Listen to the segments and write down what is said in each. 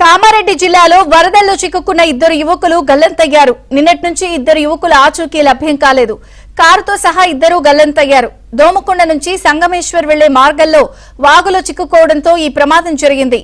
కామారెడ్డి జిల్లాలో వరదల్లో చిక్కుకున్న ఇద్దరు యువకులు గల్లంతయ్యారు. నిన్నటి నుంచి ఇద్దరు యువకుల ఆచూకీ లభ్యం కాలేదు. కారుతో సహా ఇద్దరు గల్లంతయ్యారు. దోమకొండ నుంచి సంగమేశ్వర్ వెళ్లే మార్గంలో వాగులో చిక్కుకోవడంతో ఈ ప్రమాదం జరిగింది.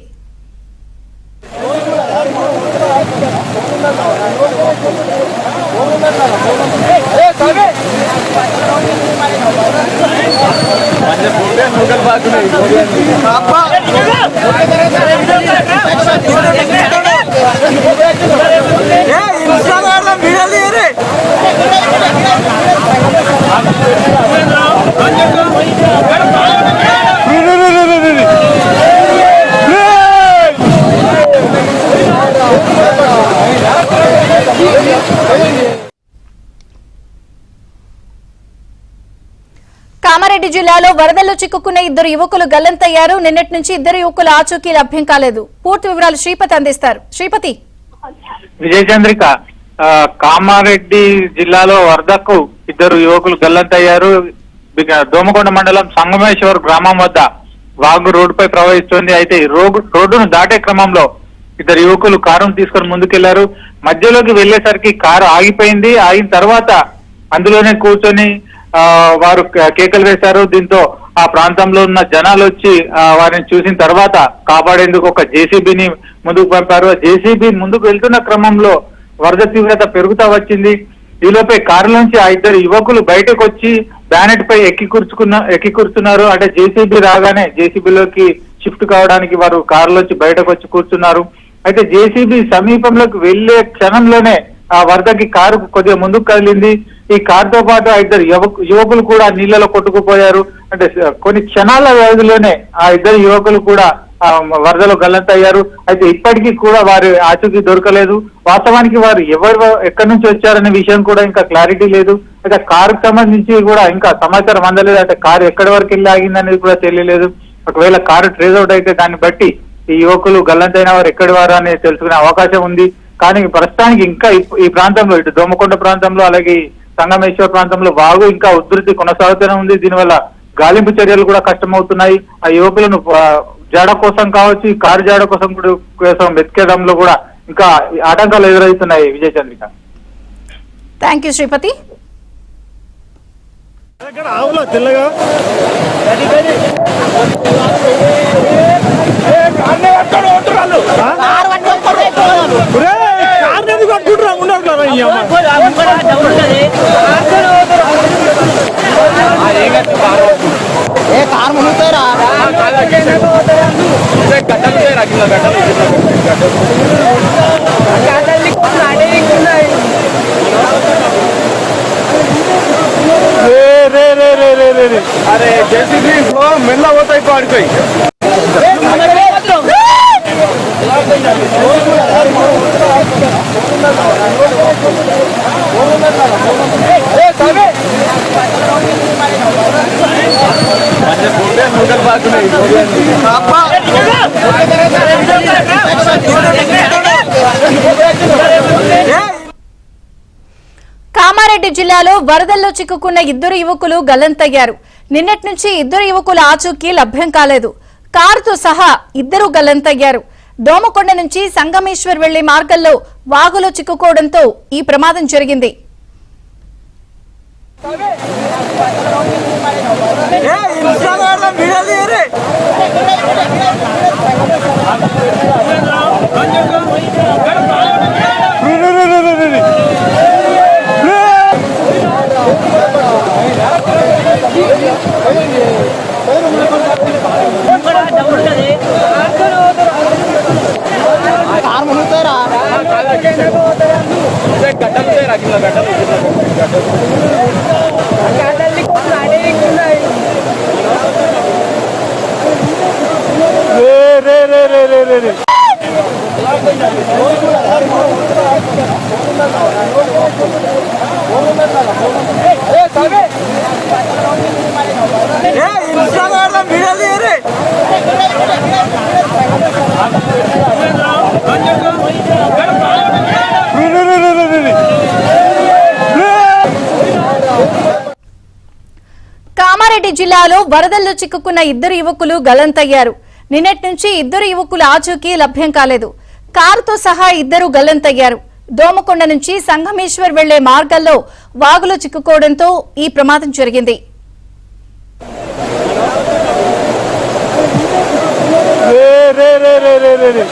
కామారెడ్డి జిల్లాలో వరదల్లో చిక్కుకున్న ఇద్దరు యువకులు గల్లంతయ్యారు. నిన్నటి నుంచి ఇద్దరు యువకుల ఆచూకీ లభ్యం కాలేదు. పూర్తి వివరాలు శ్రీపతి అందిస్తారు. శ్రీపతి. విజయచంద్రిక, కామారెడ్డి జిల్లాలో వరదకు ఇద్దరు యువకులు గల్లంతయ్యారు. దోమకొండ మండలం సంగమేశ్వర్ గ్రామం వద్ద వాగు రోడ్డుపై ప్రవహిస్తోంది. అయితే రోడ్డును దాటే క్రమంలో ఇద్దరు యువకులు కారును తీసుకొని ముందుకెళ్లారు. మధ్యలోకి వెళ్లేసరికి కారు ఆగిపోయింది. ఆగిన తర్వాత అందులోనే కూర్చొని వారు కేకలు వేశారు. దీంతో ఆ ప్రాంతంలో ఉన్న జనాలు వచ్చి వారిని చూసిన తర్వాత కాపాడేందుకు ఒక జేసీబీని ముందుకు పంపారు. జేసీబీ ముందుకు వెళ్తున్న క్రమంలో వరద తీవ్రత పెరుగుతా వచ్చింది. ఈలోపే కారులోంచి ఆ ఇద్దరు యువకులు బయటకు వచ్చి బ్యానెట్ పై ఎక్కి కూర్చున్నారు. అంటే జేసీబీ రాగానే జేసీబీలోకి షిఫ్ట్ కావడానికి వారు కారులోంచి బయటకు వచ్చి కూర్చున్నారు. అయితే జేసీబీ సమీపంలోకి వెళ్లే క్షణంలోనే ఆ వరదకి కారు కొద్దిగా ముందుకు కదిలింది. ఈ కారుతో పాటు ఆ ఇద్దరు యువకులు కూడా నీళ్లలో కొట్టుకుపోయారు. అంటే కొన్ని క్షణాల వ్యవధిలోనే ఆ ఇద్దరు యువకులు కూడా వరదలో గల్లంతయ్యారు. అయితే ఇప్పటికీ కూడా వారి ఆచూకీ దొరకలేదు. వాస్తవానికి వారు ఎక్కడి నుంచి వచ్చారనే విషయం కూడా ఇంకా క్లారిటీ లేదు. అయితే కారుకు సంబంధించి కూడా ఇంకా సమాచారం అందలేదు. అంటే కారు ఎక్కడి వరకు వెళ్ళి ఆగిందనేది కూడా తెలియలేదు. ఒకవేళ కారు ట్రేస్ అవుట్ అయితే దాన్ని బట్టి ఈ యువకులు గల్లంతైన వారు ఎక్కడి వారు అనేది తెలుసుకునే అవకాశం ఉంది. కానీ ప్రస్తుతానికి ఇంకా ఈ ప్రాంతంలో ఇటు దోమకొండ ప్రాంతంలో అలాగే సంగమేశ్వర ప్రాంతంలో వాగు ఇంకా ఉధృతి కొనసాగుతూనే ఉంది. దీనివల్ల గాలింపు చర్యలు కూడా కష్టమవుతున్నాయి. ఆ యువకులను జాడ కోసం కావచ్చు, ఈ కారు జాడ కోసం వెతికేయడంలో కూడా ఇంకా ఆటంకాలు ఎదురవుతున్నాయి. విజయచంద్రిక. Thank you Sripathi. अरे जेसीबी मेला होता है पार कोई కామారెడ్డి జిల్లాలో వరదల్లో చిక్కుకున్న ఇద్దరు యువకులు గల్లంతయ్యారు. నిన్నటి నుంచి ఇద్దరు యువకుల ఆచూకీ లభ్యం కాలేదు. కారుతో సహా ఇద్దరు గల్లంతయ్యారు. దోమకొండ నుంచి సంగమేశ్వర్ వెళ్లే మార్గంలో వాగులో చిక్కుకోవడంతో ఈ ప్రమాదం జరిగింది. కామారెడ్డి జిల్లాలో వరదల్లో చిక్కుకున్న ఇద్దరు యువకులు గల్లంతయ్యారు. నిన్నటి నుంచి ఇద్దరు యువకుల ఆచూకీ లభ్యం కాలేదు. కారుతో సహా ఇద్దరు గల్లంతయ్యారు. దోమకొండ నుంచి సంగమేశ్వర్ వెళ్లే మార్గాల్లో వాగులో చిక్కుకోవడంతో ఈ ప్రమాదం జరిగింది. రే రే రే రే రే రే